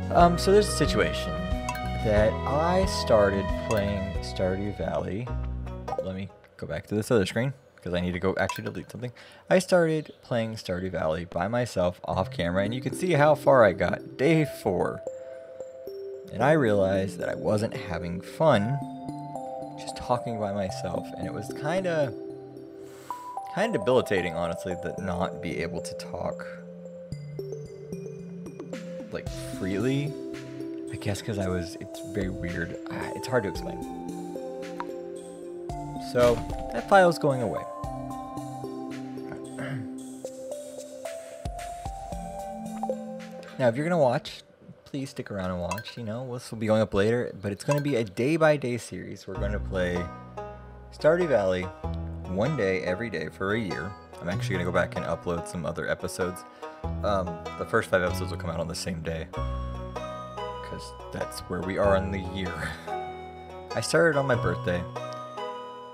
So there's a situation that I started playing Stardew Valley. Let me go back to this other screen because I need to go actually delete something. I started playing Stardew Valley by myself off camera, and you can see how far I got. Day 4. And I realized that I wasn't having fun just talking by myself, and it was kind of debilitating, honestly, that not be able to talk like freely. I guess because it's very weird. It's hard to explain. So that file's going away. Now, if you're gonna watch, please stick around and watch. You know, this will be going up later, but it's going to be a day-by-day series. We're going to play Stardew Valley one day every day for a year. I'm actually going to go back and upload some other episodes. The first 5 episodes will come out on the same day because that's where we are in the year. I started on my birthday,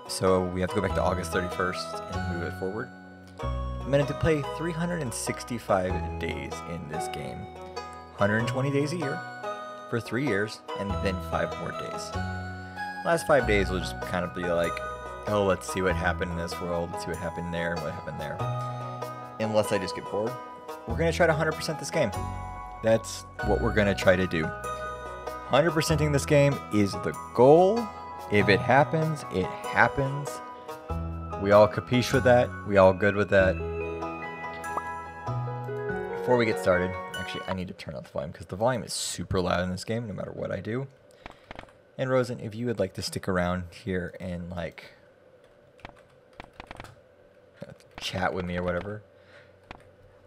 so we have to go back to August 31st and move it forward. I'm going to play 365 days in this game. 120 days a year for 3 years, and then 5 more days. Last 5 days will just kind of be like, oh, let's see what happened in this world, let's see what happened there, and what happened there. Unless I just get bored. We're going to try to 100% this game. That's what we're going to try to do. 100%ing this game is the goal. If it happens, it happens. We all capiche with that. We all good with that. Before we get started, actually, I need to turn up the volume because the volume is super loud in this game, no matter what I do. And Rosen, if you would like to stick around here and like chat with me or whatever,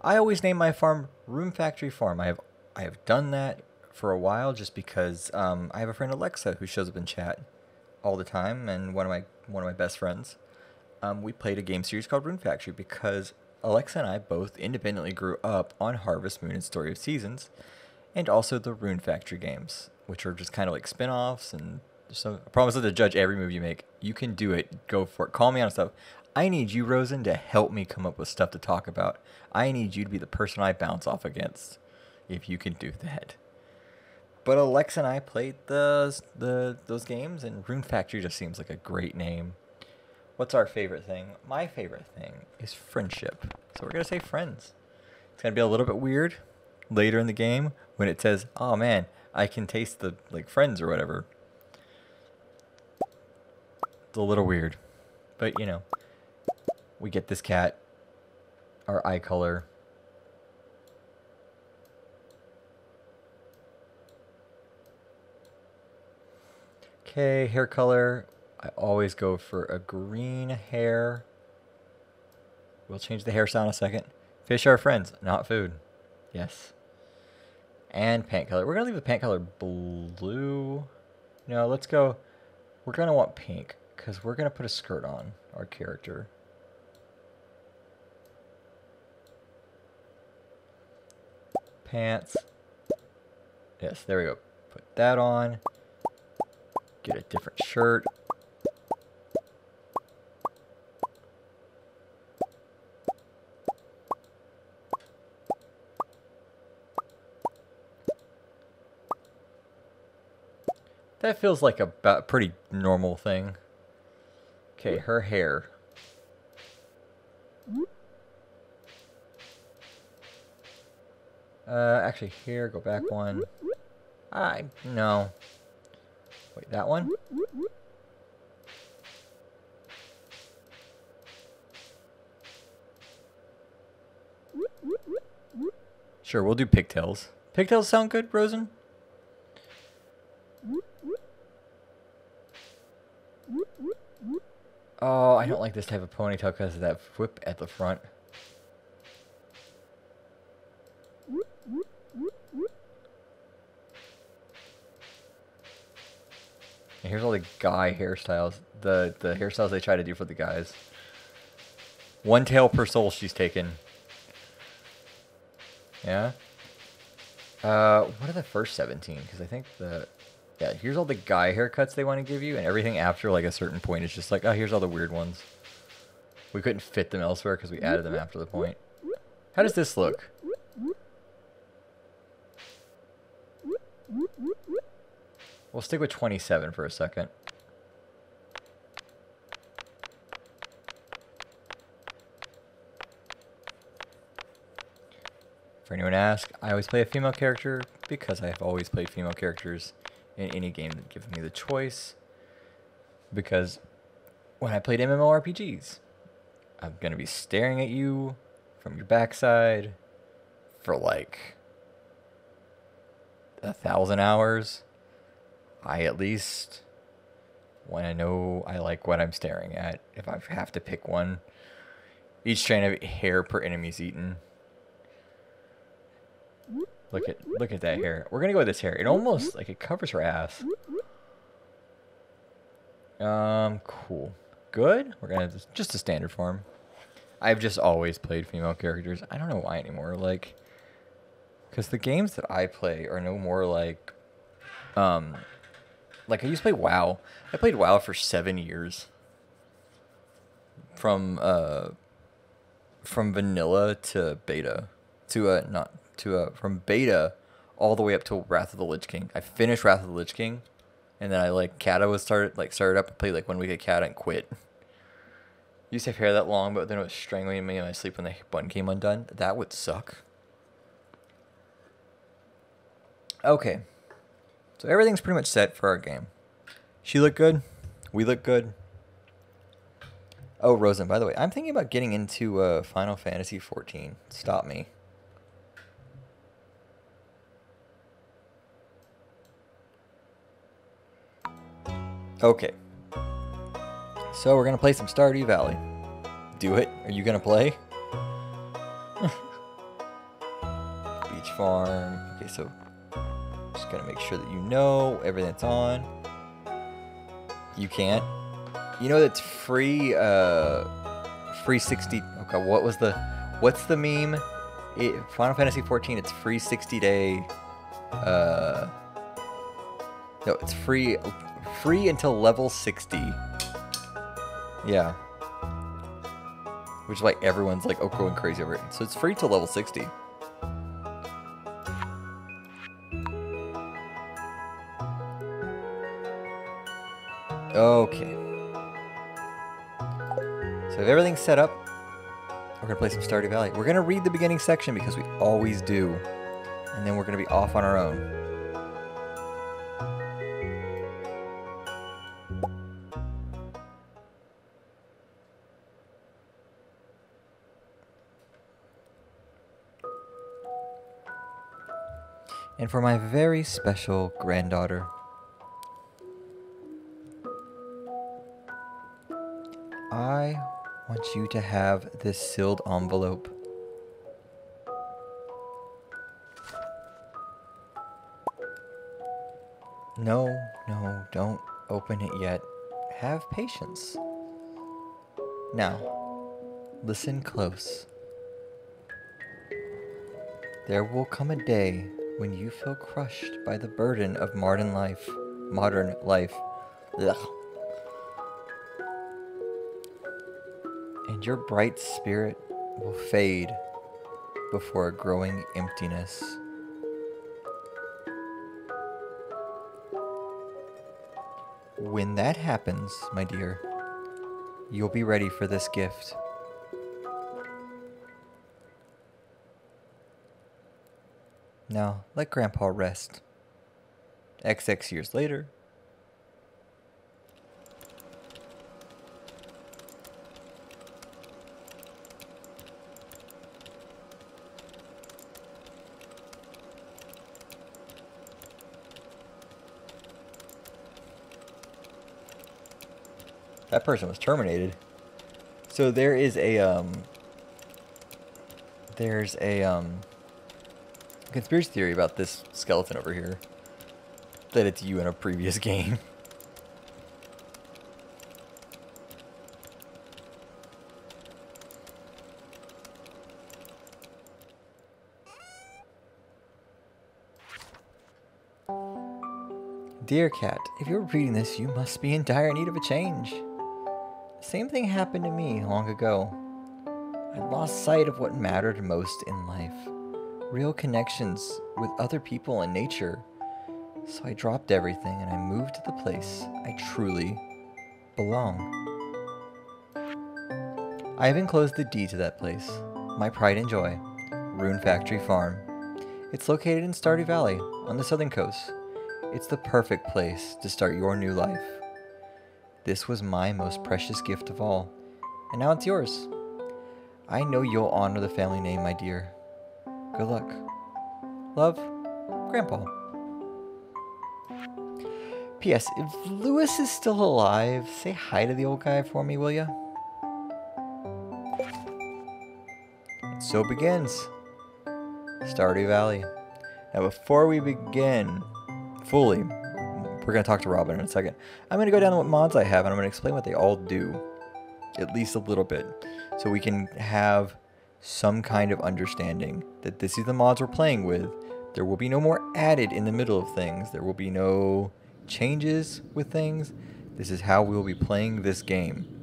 I always name my farm Rune Factory Farm. I have done that for a while just because I have a friend Alexa who shows up in chat all the time, and one of my best friends. We played a game series called Rune Factory because Alexa and I both independently grew up on Harvest Moon and Story of Seasons, and also the Rune Factory games, which are just kind of like spin-offs. And so I promise not to judge every move you make. You can do it. Go for it. Call me on stuff. I need you, Rosen, to help me come up with stuff to talk about. I need you to be the person I bounce off against, if you can do that. But Alexa and I played those games, and Rune Factory just seems like a great name. What's our favorite thing? My favorite thing is friendship. So we're going to say friends. It's going to be a little bit weird later in the game when it says, oh man, I can taste the like friends or whatever. It's a little weird. But, you know, we get this cat, our eye color. Okay, hair color. I always go for a green hair. We'll change the hairstyle in a second. Fish are friends, not food. Yes. And pant color. We're going to leave the pant color blue. No, let's go. We're going to want pink because we're going to put a skirt on our character. Pants. Yes, there we go. Put that on. Get a different shirt. That feels like a pretty normal thing. Okay, her hair. Actually, here, go back one. No. Wait, that one? Sure, we'll do pigtails. Pigtails sound good, Rosen? Oh, I don't like this type of ponytail because of that whip at the front. And here's all the guy hairstyles. The hairstyles they try to do for the guys. One tail per soul she's taken. Yeah? What are the first 17? Because I think yeah, here's all the guy haircuts they want to give you, and everything after like a certain point is just like, oh, here's all the weird ones. We couldn't fit them elsewhere because we added them after the point. How does this look? We'll stick with 27 for a second. For anyone to ask, I always play a female character because I have always played female characters in any game that gives me the choice. Because when I played MMORPGs, I'm going to be staring at you from your backside for like 1,000 hours. I at least want to know I like what I'm staring at. If I have to pick one, each strand of hair per enemy's eaten. Look at that hair. We're gonna go with this hair. It almost like it covers her ass. Cool. Good. We're gonna just a standard form. I've just always played female characters. I don't know why anymore. Like, because the games that I play are no more like I used to play WoW. I played WoW for 7 years. From vanilla to beta, from beta all the way up to Wrath of the Lich King. I finished Wrath of the Lich King, and then I started up and played like 1 week of Kata and quit. Used to have hair that long, but then it was strangling me in my sleep when the button came undone. That would suck. Okay. So everything's pretty much set for our game. She looked good. We look good. Oh, Rosen, by the way, I'm thinking about getting into Final Fantasy 14. Stop me. Okay. So we're going to play some Stardew Valley. Do it. Are you going to play? Beach farm. Okay, so just got to make sure that you know everything that's on. You can't. You know that's free, free 60... Okay, what's the meme? Final Fantasy 14, it's free 60-day... No, it's free until level 60. Yeah. Which, like, everyone's, like, going crazy over it. So it's free till level 60. Okay. So if everything's set up, we're going to play some Stardew Valley. We're going to read the beginning section because we always do. And then we're going to be off on our own. And for my very special granddaughter, I want you to have this sealed envelope. No, don't open it yet. Have patience. Now, listen close. There will come a day when you feel crushed by the burden of modern life. Ugh. And your bright spirit will fade before a growing emptiness. When that happens, my dear, you'll be ready for this gift. Now, let Grandpa rest. XX years later. That person was terminated. So there's a conspiracy theory about this skeleton over here. That it's you in a previous game. Dear cat, if you're reading this, you must be in dire need of a change. The same thing happened to me long ago. I lost sight of what mattered most in life. Real connections with other people and nature. So I dropped everything and I moved to the place I truly belong. I have enclosed the deed to that place, my pride and joy, Rune Factory Farm. It's located in Stardew Valley, on the southern coast. It's the perfect place to start your new life. This was my most precious gift of all, and now it's yours. I know you'll honor the family name, my dear. Good luck. Love, Grandpa. P.S. If Lewis is still alive, say hi to the old guy for me, will ya? So begins Stardew Valley. Now before we begin fully, we're going to talk to Robin in a second. I'm going to go down to what mods I have and I'm going to explain what they all do. At least a little bit. So we can have some kind of understanding that this is the mods we're playing with. There will be no more added in the middle of things. There will be no changes with things. This is how we will be playing this game.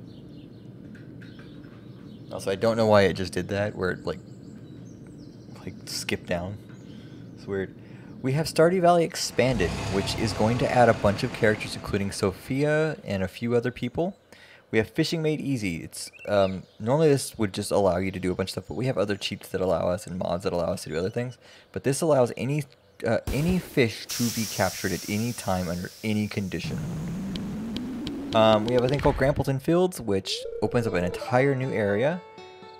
Also, I don't know why it just did that, where it like skipped down. It's weird. We have Stardew Valley Expanded, which is going to add a bunch of characters, including Sophia and a few other people. We have Fishing Made Easy. It's normally this would just allow you to do a bunch of stuff, but we have other cheats that allow us and mods that allow us to do other things. But this allows any fish to be captured at any time under any condition. We have a thing called Grampleton Fields, which opens up an entire new area.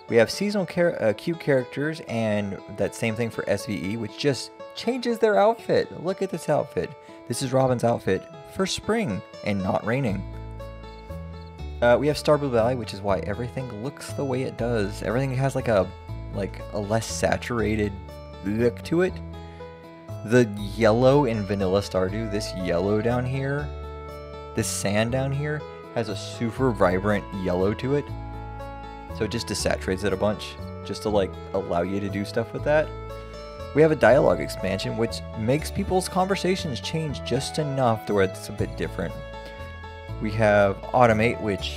We have seasonal cute characters, and that same thing for SVE, which just changes their outfit. Look at this outfit. This is Robin's outfit for spring and not raining. We have Starblue Valley, which is why everything looks the way it does. Everything has like a less saturated look to it. The yellow in vanilla Stardew, this yellow down here, this sand down here, has a super vibrant yellow to it. So it just desaturates it a bunch, just to like allow you to do stuff with that. We have a dialogue expansion, which makes people's conversations change just enough to where it's a bit different. We have Automate, which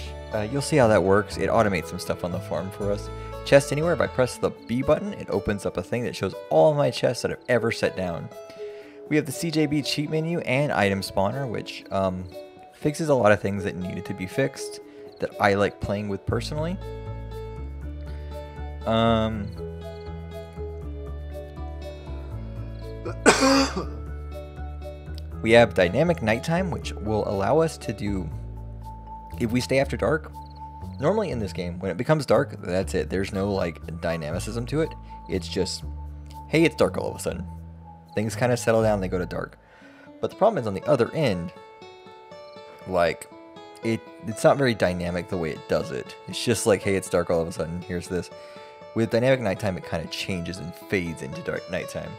you'll see how that works. It automates some stuff on the farm for us. Chest Anywhere, if I press the B button, it opens up a thing that shows all of my chests that I've ever set down. We have the CJB Cheat Menu and Item Spawner, which fixes a lot of things that needed to be fixed that I like playing with personally. We have Dynamic Nighttime, which will allow us to do, if we stay after dark, normally in this game, when it becomes dark, that's it. There's no like dynamicism to it. It's just, hey, it's dark all of a sudden. Things kind of settle down, they go to dark. But the problem is on the other end, like, it's not very dynamic the way it does it. It's just like, hey, it's dark all of a sudden, here's this. With Dynamic Nighttime, it kind of changes and fades into dark nighttime.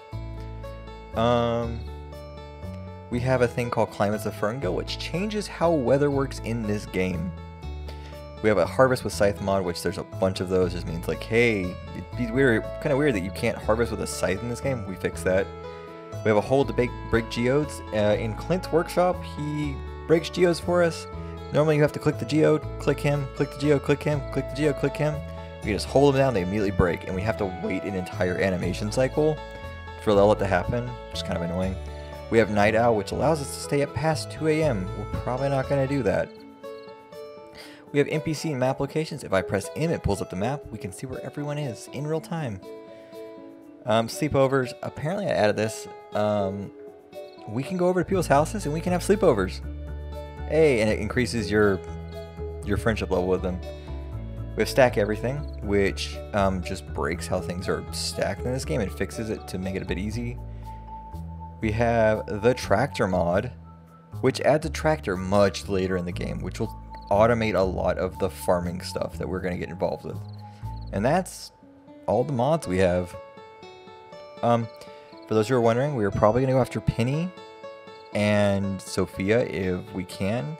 We have a thing called Climates of Ferngill, which changes how weather works in this game. We have a Harvest with Scythe mod, which there's a bunch of those. Just means like, hey, it'd be weird, kind of weird that you can't harvest with a scythe in this game. We fixed that. We have a hole to break geodes. In Clint's workshop, he breaks geodes for us. Normally you have to click the geode, click him, click the geode, click him, click the geode, click him. We just hold them down, they immediately break, and we have to wait an entire animation cycle for all that to happen, which is kind of annoying. We have Night Owl, which allows us to stay up past 2 AM. We're probably not going to do that. We have NPC Map Locations. If I press M, it pulls up the map. We can see where everyone is in real time. Sleepovers. Apparently I added this. We can go over to people's houses and we can have sleepovers. Hey, and it increases your friendship level with them. We have Stack Everything, which just breaks how things are stacked in this game and fixes it to make it a bit easy. We have the Tractor mod, which adds a tractor much later in the game, which will automate a lot of the farming stuff that we're going to get involved with. And that's all the mods we have. For those who are wondering, we are probably going to go after Penny and Sophia if we can.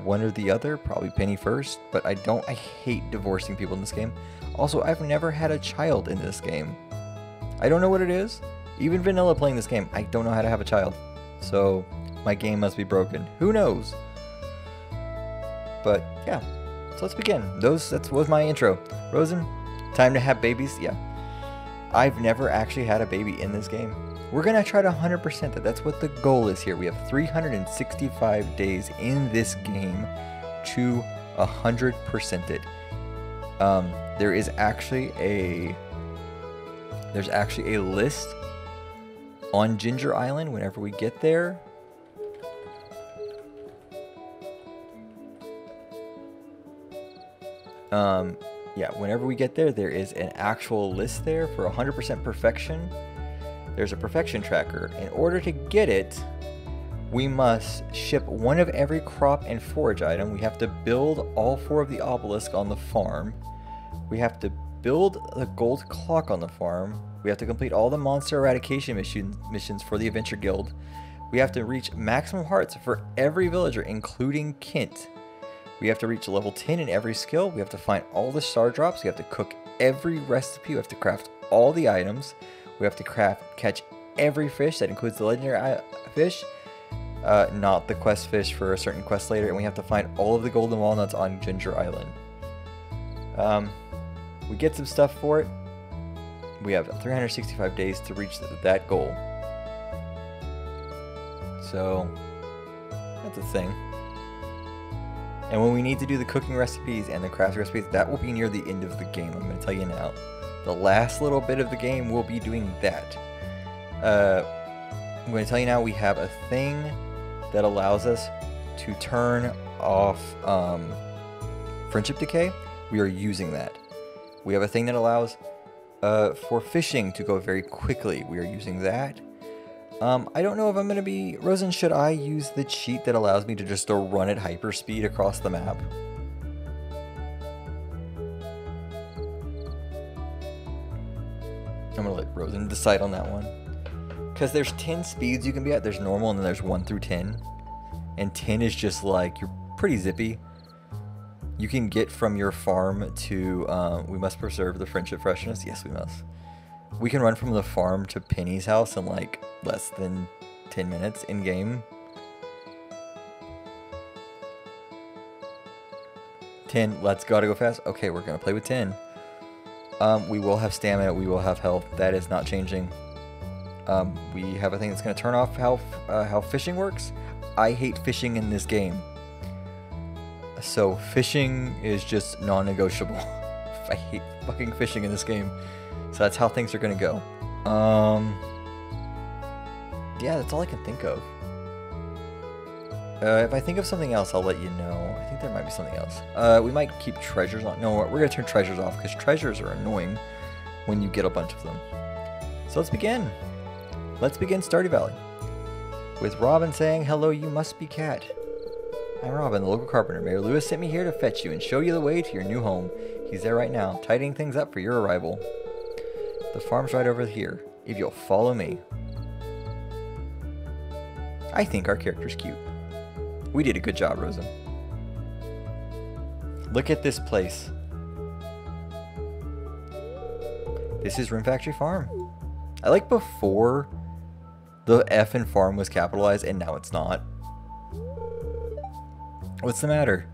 One or the other, probably Penny first, but I hate divorcing people in this game. Also, I've never had a child in this game. I don't know what it is. Even vanilla playing this game, I don't know how to have a child. So, my game must be broken. Who knows? But, yeah. So let's begin. That was my intro. Rosen, time to have babies? Yeah. I've never actually had a baby in this game. We're going to try to 100% that. That's what the goal is here. We have 365 days in this game to 100% it. There's actually a list on Ginger Island whenever we get there. Yeah, whenever we get there, there is an actual list there for 100% perfection. There's a perfection tracker. In order to get it, we must ship one of every crop and forage item. We have to build all 4 of the obelisks on the farm. We have to build the gold clock on the farm. We have to complete all the monster eradication missions for the Adventure Guild. We have to reach maximum hearts for every villager, including Clint. We have to reach level 10 in every skill. We have to find all the star drops. We have to cook every recipe. We have to craft all the items. We have to catch every fish. That includes the legendary fish, not the quest fish for a certain quest later. And we have to find all of the golden walnuts on Ginger Island. We get some stuff for it. We have 365 days to reach that goal. So that's a thing. And when we need to do the cooking recipes and the crafting recipes, that will be near the end of the game. I'm going to tell you now. The last little bit of the game, we'll be doing that. I'm going to tell you now, we have a thing that allows us to turn off friendship decay. We are using that. We have a thing that allows for fishing to go very quickly. We are using that. I don't know if I'm going to be... Rosen, should I use the cheat that allows me to just run at hyperspeed across the map? I'm going to let Rosen decide on that one. Because there's 10 speeds you can be at. There's normal and then there's 1 through 10. And 10 is just like, you're pretty zippy. You can get from your farm to... we must preserve the friendship freshness. Yes, we must. We can run from the farm to Penny's house in like less than 10 minutes in game. 10, let's gotta go fast. Okay, we're gonna play with 10. We will have stamina, we will have health. That is not changing. We have a thing that's gonna turn off how fishing works. I hate fishing in this game. So fishing is just non-negotiable. I hate fucking fishing in this game. So that's how things are going to go. Yeah, that's all I can think of. If I think of something else, I'll let you know. I think there might be something else. We might keep treasures on. No, we're going to turn treasures off because treasures are annoying when you get a bunch of them. So let's begin. Let's begin Stardew Valley. With Robin saying, "Hello, you must be Cat. I'm Robin, the local carpenter. Mayor Lewis sent me here to fetch you and show you the way to your new home. He's there right now, tidying things up for your arrival. The farm's right over here, if you'll follow me." I think our character's cute. We did a good job, Rosa. Look at this place. This is Rune Factory Farm. I like before the F in farm was capitalized and now it's not. What's the matter?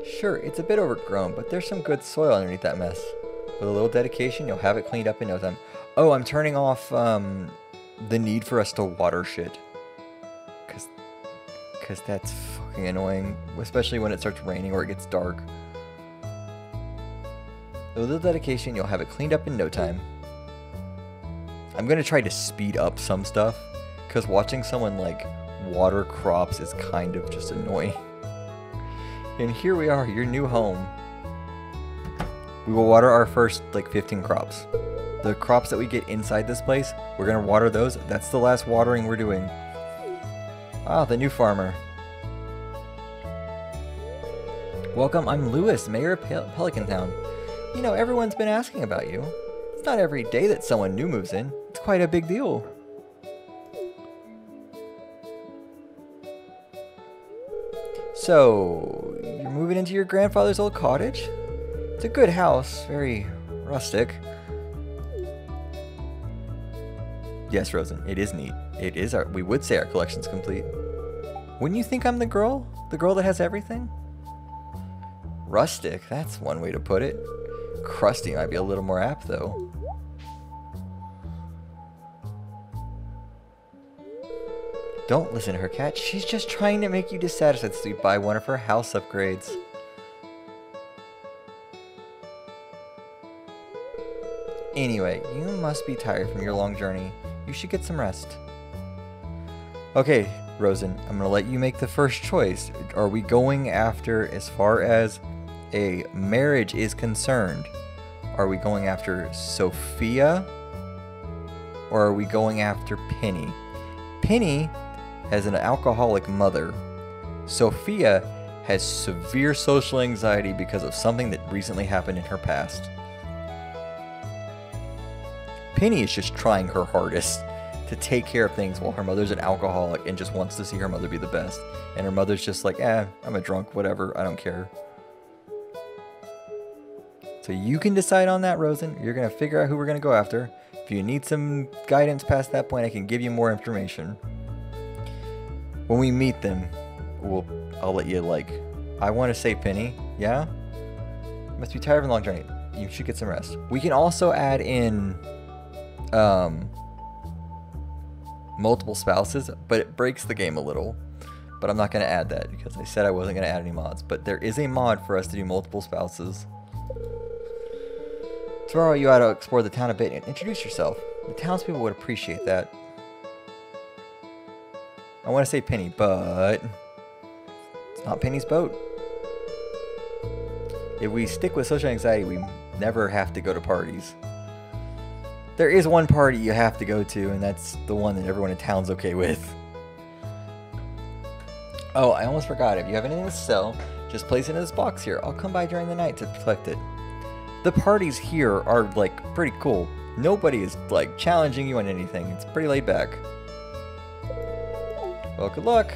Sure, it's a bit overgrown, but there's some good soil underneath that mess. With a little dedication, you'll have it cleaned up in no time. Oh, I'm turning off the need for us to water shit. Because that's fucking annoying. Especially when it starts raining or it gets dark. With a little dedication, you'll have it cleaned up in no time. I'm going to try to speed up some stuff. Because watching someone, like, water crops is kind of just annoying. And here we are, your new home. We will water our first, like, 15 crops. The crops that we get inside this place, we're going to water those. That's the last watering we're doing. Ah, the new farmer. Welcome, I'm Lewis, Mayor of Pelican Town. You know, everyone's been asking about you. It's not every day that someone new moves in. It's quite a big deal. So, you're moving into your grandfather's old cottage? It's a good house, very rustic. Yes, Rosen, it is neat. It is we would say our collection's complete. Wouldn't you think I'm the girl? The girl that has everything? Rustic, that's one way to put it. Crusty might be a little more apt, though. Don't listen to her, cat. She's just trying to make you dissatisfied so you buy one of her house upgrades. Anyway, you must be tired from your long journey. You should get some rest. Okay, Rosen, I'm going to let you make the first choice. Are we going after, as far as a marriage is concerned, are we going after Sophia? Or are we going after Penny? Penny has an alcoholic mother. Sophia has severe social anxiety because of something that recently happened in her past. Penny is just trying her hardest to take care of things while her mother's an alcoholic and just wants to see her mother be the best. And her mother's just like, I'm a drunk, whatever, I don't care. So you can decide on that, Rosen. You're going to figure out who we're going to go after. If you need some guidance past that point, I can give you more information. When we meet them, I'll let you, I want to say Penny, yeah? You must be tired of a long journey. You should get some rest. We can also add in multiple spouses, but it breaks the game a little. But I'm not going to add that because I said I wasn't going to add any mods. But there is a mod for us to do multiple spouses. Tomorrow you ought to explore the town a bit and introduce yourself. The townspeople would appreciate that. I want to say Penny, but it's not Penny's boat. If we stick with social anxiety, we never have to go to parties. There is one party you have to go to, and that's the one that everyone in town's okay with. Oh, I almost forgot. If you have anything to sell, just place it in this box here. I'll come by during the night to collect it. The parties here are, pretty cool. Nobody is, challenging you on anything. It's pretty laid back. Well, good luck.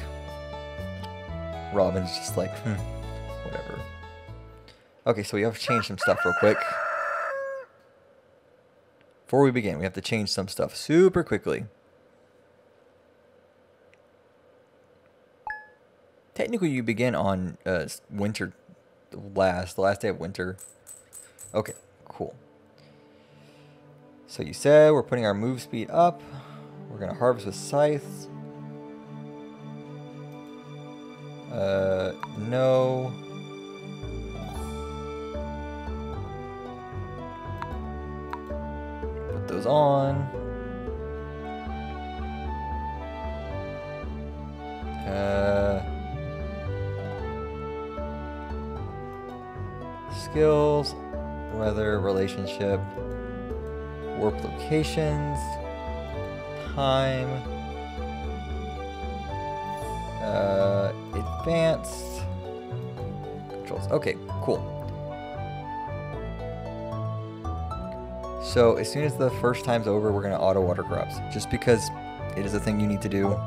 Robin's just whatever. Okay, so we have to change some stuff real quick. Before we begin, we have to change some stuff super quickly. Technically, you begin on winter, the last day of winter. Okay, cool. So you said we're putting our move speed up. We're going to harvest with scythes. No. Put those on. Skills, weather, relationship, warp locations, time, advanced controls. Okay, cool. So as soon as the first time's over, we're gonna auto water crops, just because it is a thing you need to do.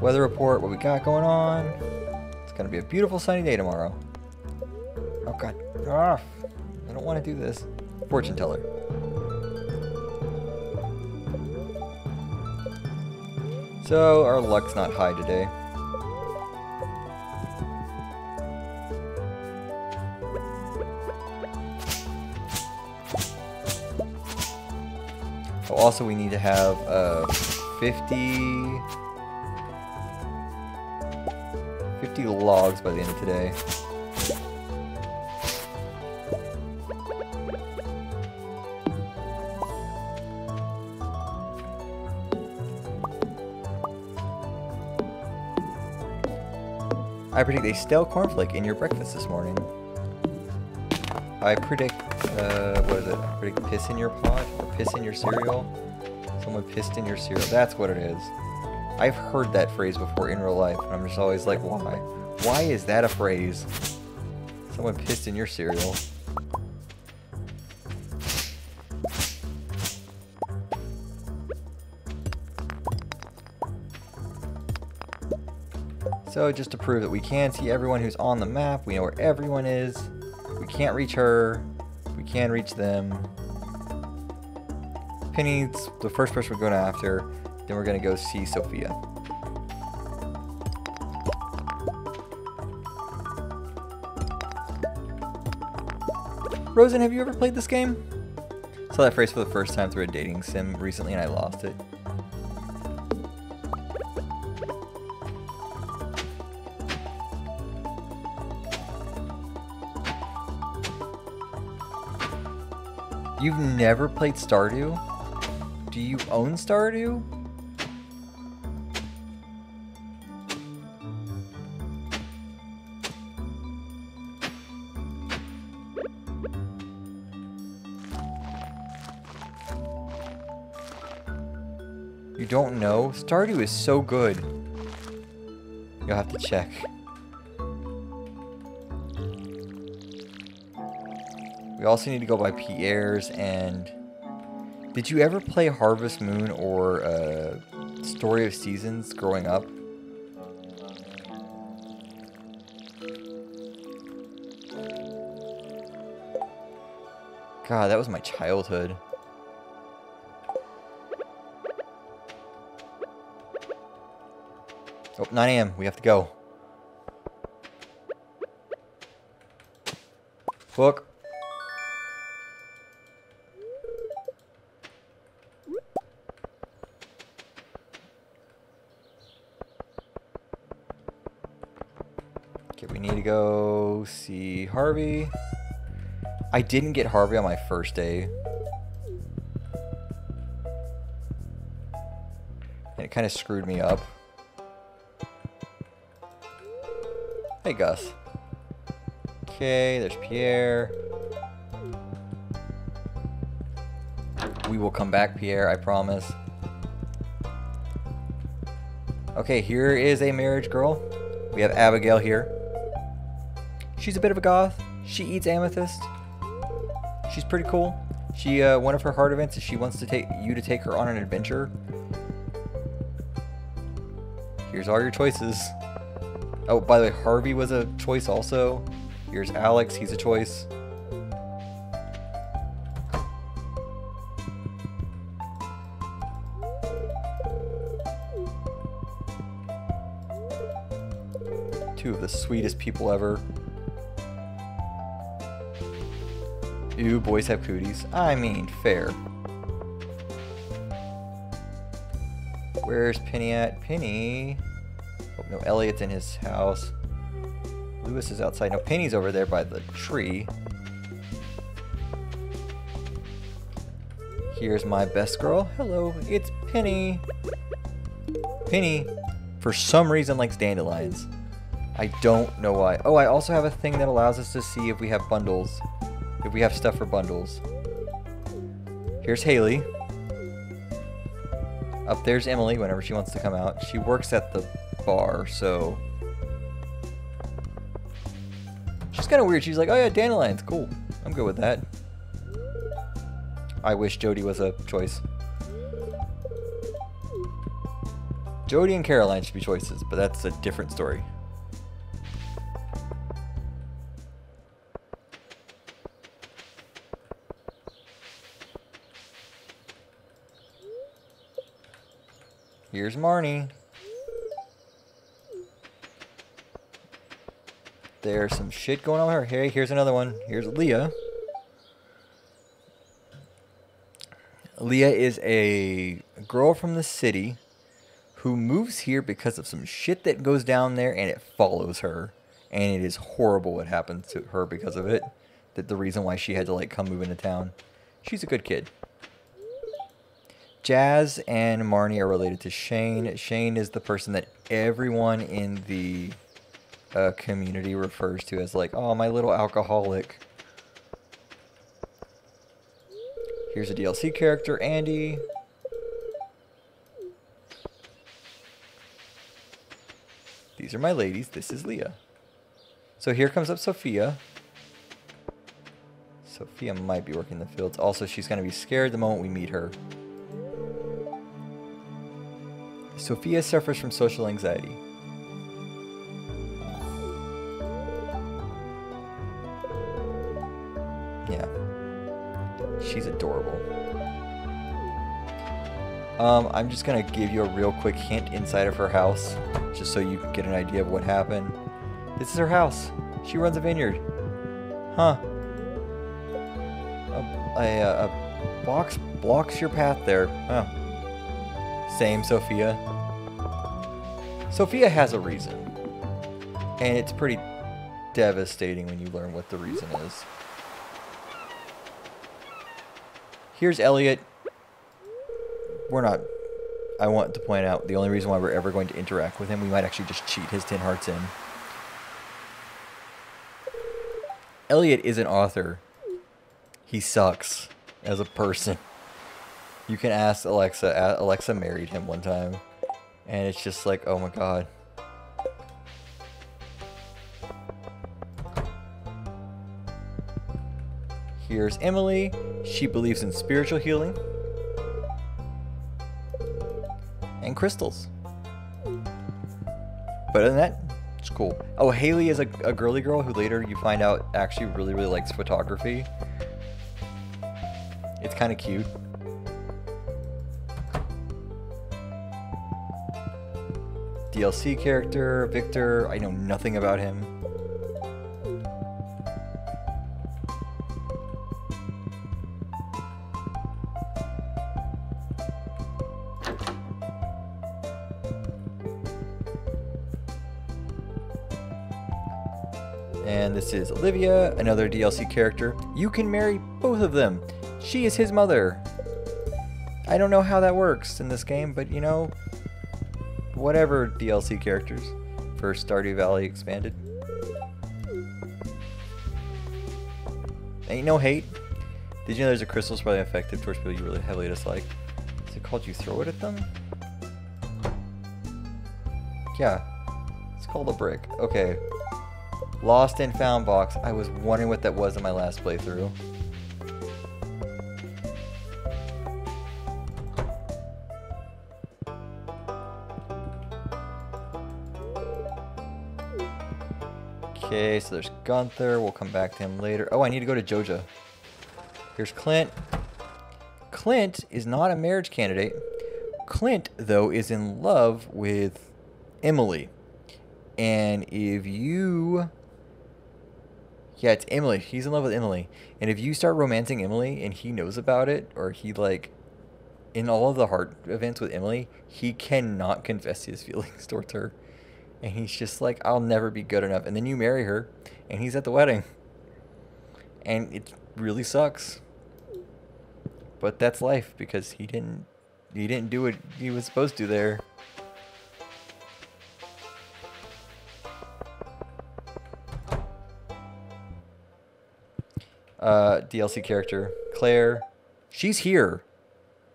Weather report, what we got going on. It's gonna be a beautiful sunny day tomorrow. Oh god. Ah, I don't want to do this. Fortune teller. So our luck's not high today. Oh, also we need to have 50 logs by the end of today. I predict a stale cornflake in your breakfast this morning. I predict, what is it? I predict piss in your pot, or piss in your cereal. Someone pissed in your cereal. That's what it is. I've heard that phrase before in real life, and I'm just always like, why? Why is that a phrase? Someone pissed in your cereal. So just to prove that we can see everyone who's on the map, we know where everyone is. We can't reach her. We can reach them. Penny's the first person we're going after. Then we're going to go see Sophia. Rosen, have you ever played this game? Saw that phrase for the first time through a dating sim recently and I lost it. You've never played Stardew? Do you own Stardew? You don't know? Stardew is so good. You'll have to check. We also need to go by Pierre's and... Did you ever play Harvest Moon or Story of Seasons growing up? God, that was my childhood. Oh, 9 AM. We have to go. Book. Okay, we need to go see Harvey. I didn't get Harvey on my first day. And it kind of screwed me up. Hey, Gus. Okay, there's Pierre. We will come back, Pierre, I promise. Okay, here is a marriage girl. We have Abigail here. She's a bit of a goth. She eats amethyst. She's pretty cool. She, one of her heart events is she wants to take you to take her on an adventure. Here's all your choices. Oh, by the way, Harvey was a choice also. Here's Alex, he's a choice. Two of the sweetest people ever. Ew, boys have cooties. I mean, fair. Where's Penny at? Penny... Oh, no, Elliot's in his house. Lewis is outside. No, Penny's over there by the tree. Here's my best girl. Hello, it's Penny. Penny, for some reason, likes dandelions. I don't know why. Oh, I also have a thing that allows us to see if we have bundles. If we have stuff for bundles. Here's Haley. Up there's Emily whenever she wants to come out. She works at the bar, so... She's kind of weird. She's like, oh yeah, dandelions, cool. I'm good with that. I wish Jody was a choice. Jody and Caroline should be choices, but that's a different story. Here's Marnie. There's some shit going on with her. Hey, here's another one. Here's Leah. Leah is a girl from the city who moves here because of some shit that goes down there and it follows her. And it is horrible what happens to her because of it. That the reason why she had to like come move into town. She's a good kid. Jazz and Marnie are related to Shane. Shane is the person that everyone in the community refers to as like, oh, my little alcoholic. Here's a DLC character, Andy. These are my ladies. This is Leah. So here comes up Sophia. Sophia might be working the fields. Also, she's going to be scared the moment we meet her. Sophia suffers from social anxiety. Yeah. She's adorable. I'm just going to give you a real quick hint inside of her house, just so you can get an idea of what happened. This is her house. She runs a vineyard. Huh. a box blocks your path there. Oh. Same, Sophia. Sophia has a reason. And it's pretty devastating when you learn what the reason is. Here's Elliot. We're not... I want to point out the only reason why we're ever going to interact with him, we might actually just cheat his 10 hearts in. Elliot is an author. He sucks as a person. You can ask Alexa. Alexa married him one time. And it's just like, oh my god. Here's Emily. She believes in spiritual healing. And crystals. But other than that, it's cool. Oh, Haley is a girly girl who later you find out actually really likes photography. It's kind of cute. DLC character, Victor. I know nothing about him. And this is Olivia, another DLC character. You can marry both of them. She is his mother. I don't know how that works in this game, but you know, whatever DLC characters for Stardew Valley Expanded. Ain't no hate. Did you know there's a crystal's probably effective towards people you really heavily dislike? Is it called you throw it at them? Yeah. It's called a brick. Okay. Lost and found box. I was wondering what that was in my last playthrough. Okay, so there's Gunther. We'll come back to him later. Oh, I need to go to Joja. Here's Clint. Clint is not a marriage candidate. Clint, though, is in love with Emily. And if you... Yeah, it's Emily. He's in love with Emily. And if you start romancing Emily and he knows about it, or he, like, in all of the heart events with Emily, he cannot confess his feelings towards her. And he's just like, I'll never be good enough. And then you marry her, and he's at the wedding. And it really sucks. But that's life, because he didn't do what he was supposed to there. DLC character, Claire. She's here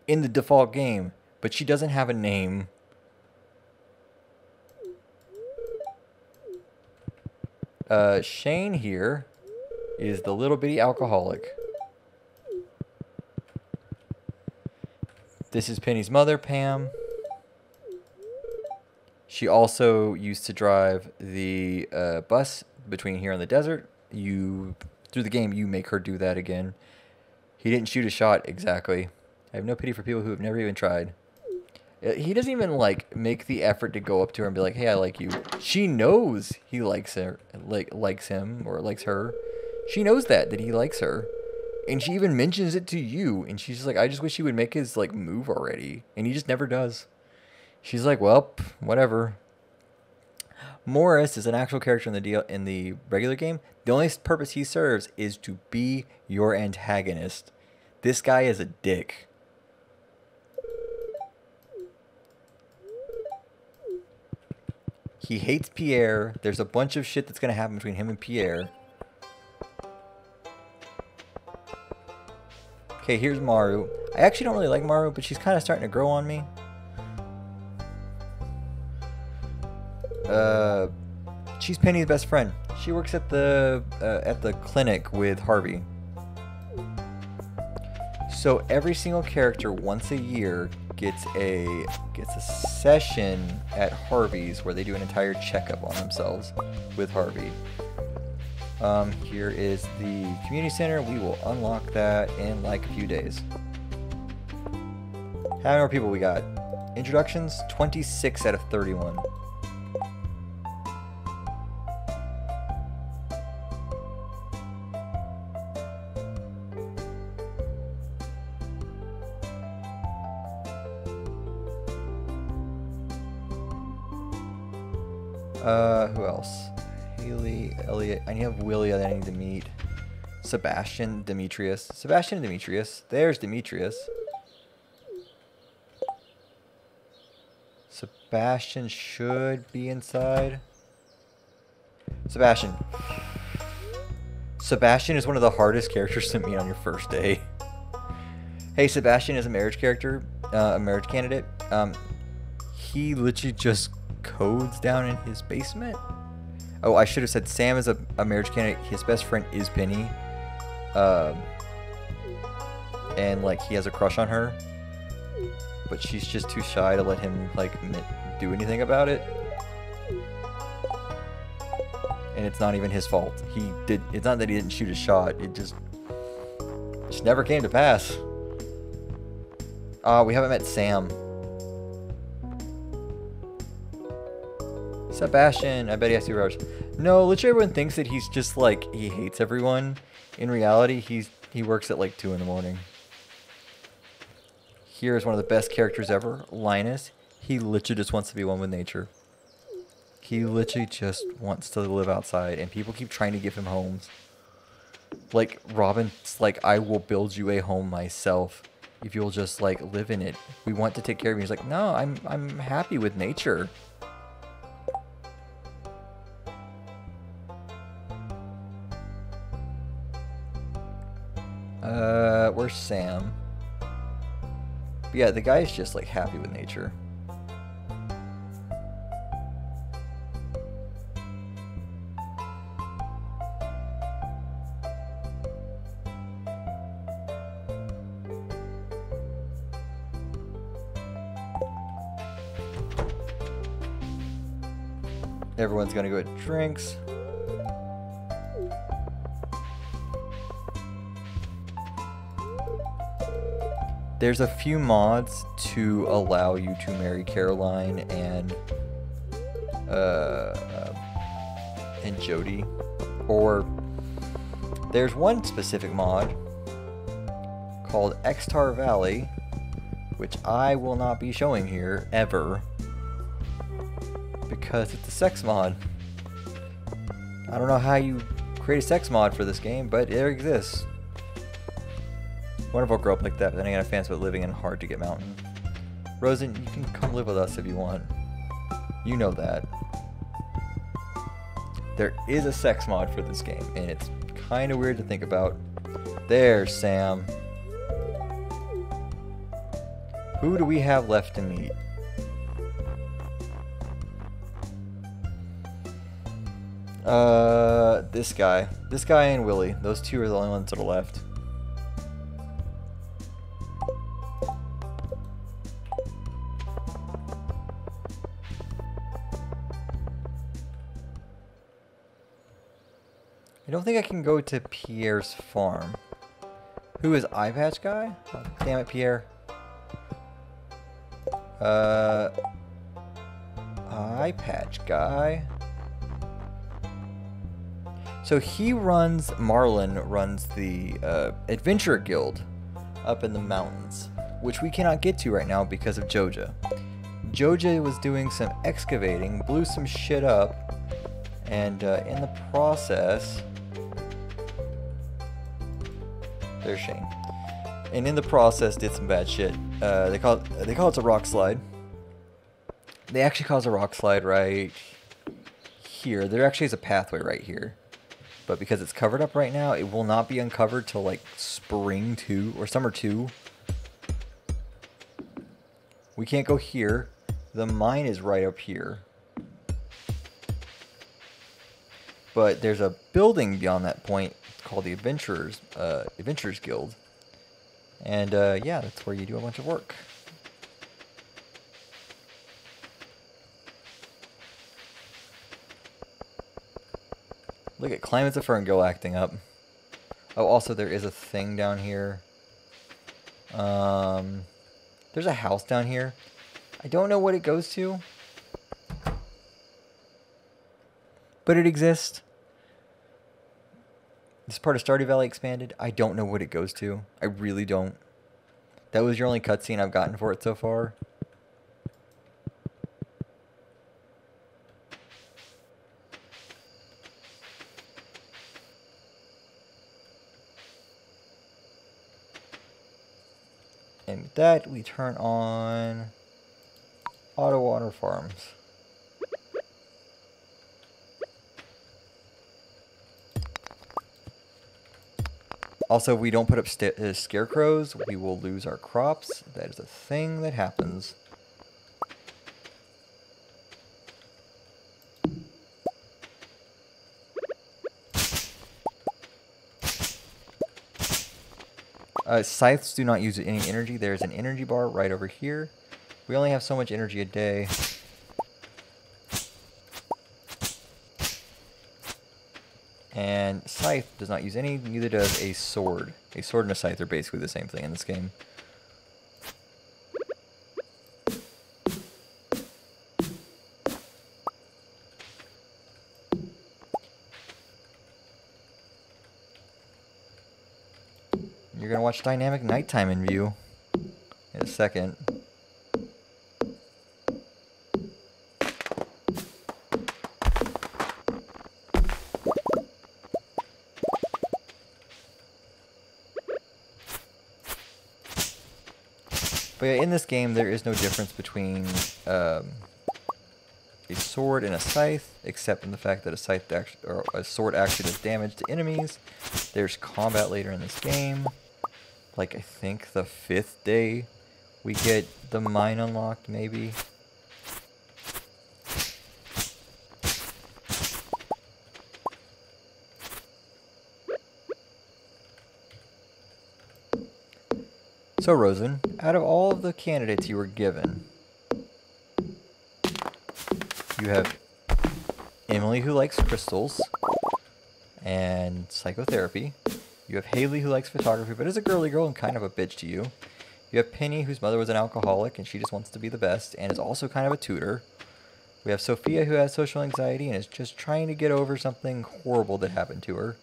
in the default game, but she doesn't have a name. Shane here is the little bitty alcoholic. This is Penny's mother, Pam. She also used to drive the bus between here and the desert. Through the game, you make her do that again. He didn't shoot a shot exactly. I have no pity for people who have never even tried. He doesn't even, like, make the effort to go up to her and be like, hey, I like you. She knows he likes her, likes him, or likes her. She knows that he likes her. And she even mentions it to you. And she's just like, I just wish he would make his, like, move already. And he just never does. She's like, well, whatever. Morris is an actual character in the regular game. The only purpose he serves is to be your antagonist. This guy is a dick. He hates Pierre. There's a bunch of shit that's going to happen between him and Pierre. Okay, here's Maru. I actually don't really like Maru, but she's kind of starting to grow on me. She's Penny's best friend. She works at the clinic with Harvey. So every single character once a year gets a session at Harvey's where they do an entire checkup on themselves with Harvey. Here is the community center. We will unlock that in like a few days. How many more people we got? Introductions, 26 out of 31. Who else? Haley, Elliot. I have Willie that I need to meet. Sebastian, Demetrius. Sebastian and Demetrius. There's Demetrius. Sebastian should be inside. Sebastian. Sebastian is one of the hardest characters to meet on your first day. Hey, Sebastian is a marriage character, a marriage candidate. He literally just codes down in his basement. Oh, I should have said Sam is a marriage candidate. His best friend is Penny. And like he has a crush on her, but she's just too shy to let him like do anything about it. And it's not even his fault. It's not that he didn't shoot a shot. It just never came to pass. We haven't met Sam. Sebastian, I bet he has 2 hours. No, literally everyone thinks that he's just like, he hates everyone. In reality, he works at like 2 in the morning. Here is one of the best characters ever, Linus. He literally just wants to be one with nature. He literally just wants to live outside, and people keep trying to give him homes. Like, Robin's like, I will build you a home myself if you'll just like live in it. We want to take care of you. He's like, no, I'm happy with nature. Where's Sam? But yeah, the guy's just like happy with nature. Everyone's gonna go get drinks. There's a few mods to allow you to marry Caroline and Jody. Or there's one specific mod called Xtar Valley, which I will not be showing here ever because it's a sex mod. I don't know how you create a sex mod for this game, but it exists. What if I'll grow up like that, but then I got a fans about living in a hard to get mountain. Rosen, you can come live with us if you want. You know that. There is a sex mod for this game, and it's kind of weird to think about. There's Sam. Who do we have left to meet? This guy. This guy and Willie. Those two are the only ones that are left. I don't think I can go to Pierre's farm. Who is Eye Patch Guy? Oh, damn it, Pierre. Eye Patch Guy. So he runs, Marlin runs the Adventure Guild up in the mountains, which we cannot get to right now because of Joja. Joja was doing some excavating, blew some shit up, and in the process, there's Shane. And in the process, did some bad shit. They call it a rock slide. They actually cause a rock slide right here. There actually is a pathway right here. But because it's covered up right now, it will not be uncovered till like spring 2 or summer 2. We can't go here. The mine is right up here. But there's a building beyond that point called the Adventurers Guild. And yeah, that's where you do a bunch of work. Look at Climates of Ferngill acting up. Oh, also there is a thing down here. There's a house down here. I don't know what it goes to, but it exists. This part of Stardew Valley expanded. I don't know what it goes to. I really don't. That was your only cutscene I've gotten for it so far. And with that, we turn on auto water farms. Also, if we don't put up scarecrows, we will lose our crops. That is a thing that happens. Scythes do not use any energy. There's an energy bar right over here. We only have so much energy a day. And Scythe does not use any, neither does a sword. A sword and a scythe are basically the same thing in this game. You're going to watch Dynamic Nighttime in View in a second. But yeah, in this game, there is no difference between a sword and a scythe, except in the fact that a sword actually does damage to enemies. There's combat later in this game. Like, I think the 5th day we get the mine unlocked, maybe. So, Rosen, out of all of the candidates you were given, you have Emily, who likes crystals and psychotherapy. You have Haley, who likes photography but is a girly girl and kind of a bitch to you. You have Penny, whose mother was an alcoholic and she just wants to be the best and is also kind of a tutor. We have Sophia, who has social anxiety and is just trying to get over something horrible that happened to her.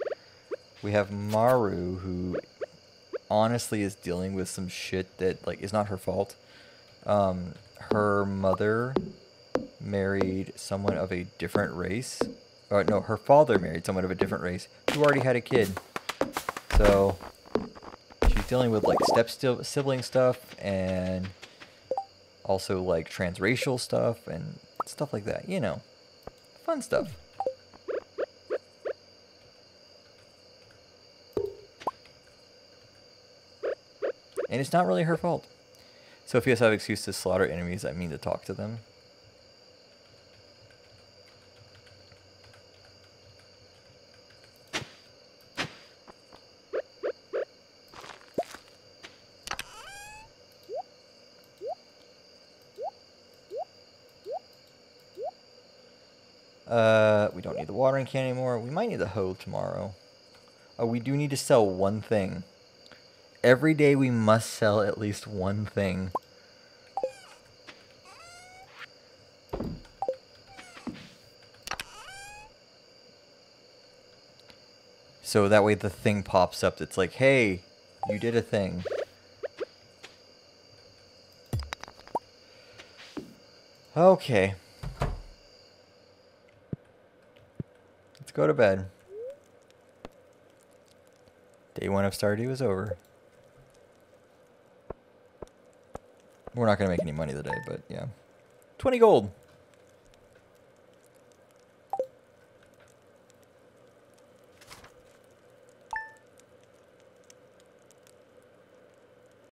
We have Maru, who honestly is dealing with some shit that, like, is not her fault. Her mother married someone of a different race. Or no, her father married someone of a different race who already had a kid. So she's dealing with, like, sibling stuff and also, like, transracial stuff and stuff like that. You know, fun stuff. And it's not really her fault. So if you have an excuse to slaughter enemies, I mean to talk to them. We don't need the watering can anymore. We might need the hoe tomorrow. Oh, we do need to sell one thing. Every day we must sell at least one thing. So that way the thing pops up. It's like, hey, you did a thing. Okay. Let's go to bed. Day 1 of Stardew is over. We're not going to make any money today, but yeah. 20 gold.